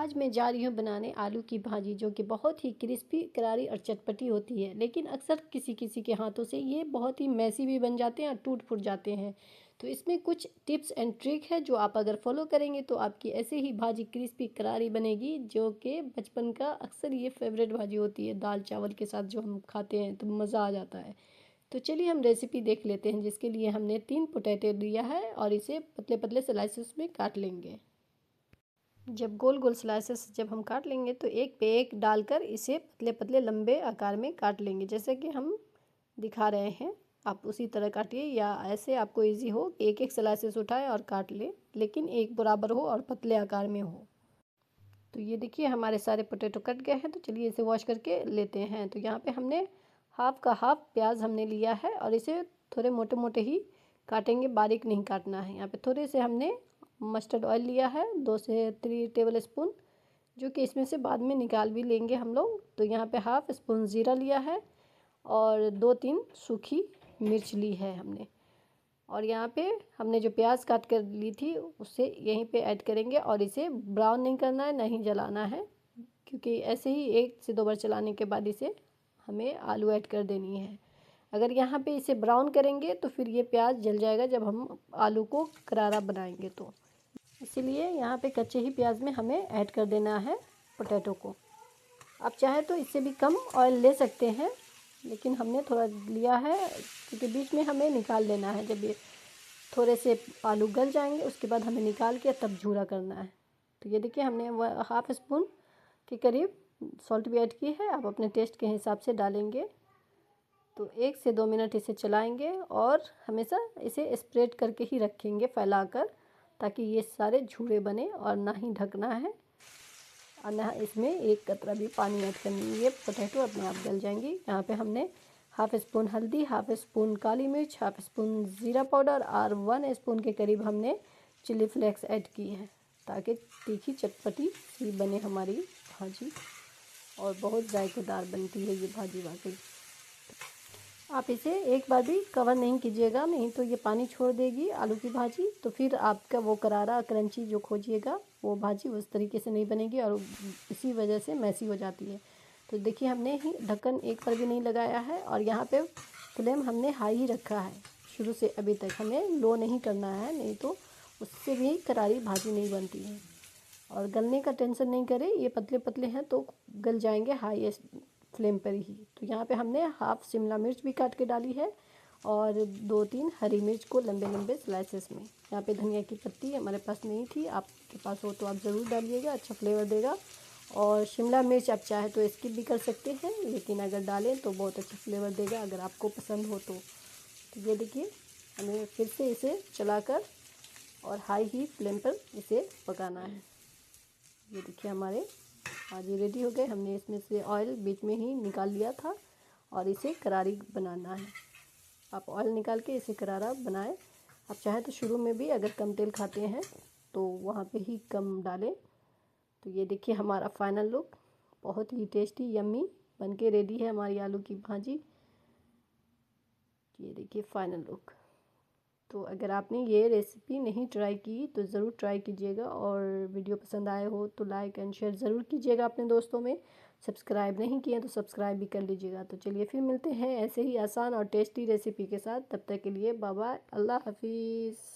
आज मैं जा रही हूँ बनाने आलू की भाजी, जो कि बहुत ही क्रिस्पी, करारी और चटपटी होती है। लेकिन अक्सर किसी किसी के हाथों से ये बहुत ही मैसी भी बन जाते हैं और टूट फूट जाते हैं। तो इसमें कुछ टिप्स एंड ट्रिक है जो आप अगर फॉलो करेंगे तो आपकी ऐसे ही भाजी क्रिस्पी करारी बनेगी, जो कि बचपन का अक्सर ये फेवरेट भाजी होती है। दाल चावल के साथ जो हम खाते हैं तो मज़ा आ जाता है। तो चलिए हम रेसिपी देख लेते हैं, जिसके लिए हमने 3 पोटैटो लिया है और इसे पतले पतले स्लाइसेस में काट लेंगे। जब गोल गोल स्लाइसेस जब हम काट लेंगे तो एक पे एक डालकर इसे पतले पतले लंबे आकार में काट लेंगे, जैसे कि हम दिखा रहे हैं। आप उसी तरह काटिए, या ऐसे आपको इजी हो एक एक स्लाइसेस उठाए और काट ले, लेकिन एक बराबर हो और पतले आकार में हो। तो ये देखिए हमारे सारे पोटैटो कट गए हैं। तो चलिए इसे वॉश करके लेते हैं। तो यहाँ पे हमने हाफ का हाफ प्याज हमने लिया है और इसे थोड़े मोटे मोटे ही काटेंगे, बारीक नहीं काटना है। यहाँ पे थोड़े से हमने मस्टर्ड ऑयल लिया है, 2 से 3 टेबल स्पून, जो कि इसमें से बाद में निकाल भी लेंगे हम लोग। तो यहाँ पे हाफ स्पून ज़ीरा लिया है और 2-3 सूखी मिर्च ली है हमने। और यहाँ पे हमने जो प्याज काट कर ली थी उसे यहीं पे ऐड करेंगे और इसे ब्राउन नहीं करना है, नहीं जलाना है, क्योंकि ऐसे ही 1 से 2 बार चलाने के बाद इसे हमें आलू ऐड कर देनी है। अगर यहाँ पे इसे ब्राउन करेंगे तो फिर ये प्याज जल जाएगा जब हम आलू को करारा बनाएंगे। तो इसीलिए यहाँ पे कच्चे ही प्याज में हमें ऐड कर देना है पोटैटो को। आप चाहे तो इससे भी कम ऑयल ले सकते हैं, लेकिन हमने थोड़ा लिया है क्योंकि बीच में हमें निकाल लेना है। जब ये थोड़े से आलू गल जाएंगे उसके बाद हमें निकाल के तब झूरा करना है। तो ये देखिए हमने हाफ स्पून के करीब सॉल्ट भी ऐड की है, आप अपने टेस्ट के हिसाब से डालेंगे। तो 1 से 2 मिनट इसे चलाएंगे और हमेशा इसे स्प्रेड करके ही रखेंगे फैलाकर, ताकि ये सारे झूरे बने, और ना ही ढकना है और ना इसमें एक कतरा भी पानी ऐड करनी है। ये पोटैटो अपने आप गल जाएंगी। यहाँ पे हमने हाफ स्पून हल्दी, हाफ स्पून काली मिर्च, हाफ स्पून ज़ीरा पाउडर और 1 स्पून के करीब हमने चिली फ्लेक्स ऐड की है, ताकि तीखी चटपटी सी बने हमारी भाजी, और बहुत जायकेदार बनती है ये भाजी वाकई। आप इसे एक बार भी कवर नहीं कीजिएगा, नहीं तो ये पानी छोड़ देगी आलू की भाजी। तो फिर आपका वो करारा क्रंची जो खोजिएगा वो भाजी उस तरीके से नहीं बनेगी और इसी वजह से मैसी हो जाती है। तो देखिए हमने ही ढक्कन एक पर भी नहीं लगाया है और यहाँ पे फ्लेम हमने हाई ही रखा है शुरू से अभी तक। हमें लो नहीं करना है, नहीं तो उससे भी करारी भाजी नहीं बनती है। और गलने का टेंशन नहीं करें, ये पतले पतले हैं तो गल जाएंगे हाई फ्लेम पर ही। तो यहाँ पे हमने हाफ शिमला मिर्च भी काट के डाली है और 2-3 हरी मिर्च को लंबे लंबे स्लाइसेस में। यहाँ पे धनिया की पत्ती हमारे पास नहीं थी, आपके पास हो तो आप ज़रूर डालिएगा, अच्छा फ्लेवर देगा। और शिमला मिर्च आप चाहे तो स्किप भी कर सकते हैं, लेकिन अगर डालें तो बहुत अच्छा फ्लेवर देगा अगर आपको पसंद हो तो। ये देखिए हमें फिर से इसे चलाकर और हाई ही फ्लेम पर इसे पकाना है। ये देखिए हमारे भाजी रेडी हो गए। हमने इसमें से ऑयल बीच में ही निकाल लिया था और इसे करारी बनाना है। आप ऑयल निकाल के इसे करारा बनाएं। आप चाहे तो शुरू में भी अगर कम तेल खाते हैं तो वहाँ पे ही कम डालें। तो ये देखिए हमारा फाइनल लुक, बहुत ही टेस्टी यम्मी बनके रेडी है हमारी आलू की भाजी। ये देखिए फाइनल लुक। तो अगर आपने ये रेसिपी नहीं ट्राई की तो ज़रूर ट्राई कीजिएगा, और वीडियो पसंद आए हो तो लाइक एंड शेयर ज़रूर कीजिएगा अपने दोस्तों में। सब्सक्राइब नहीं किए तो सब्सक्राइब भी कर लीजिएगा। तो चलिए फिर मिलते हैं ऐसे ही आसान और टेस्टी रेसिपी के साथ। तब तक के लिए बाय बाय, अल्लाह हाफिज़।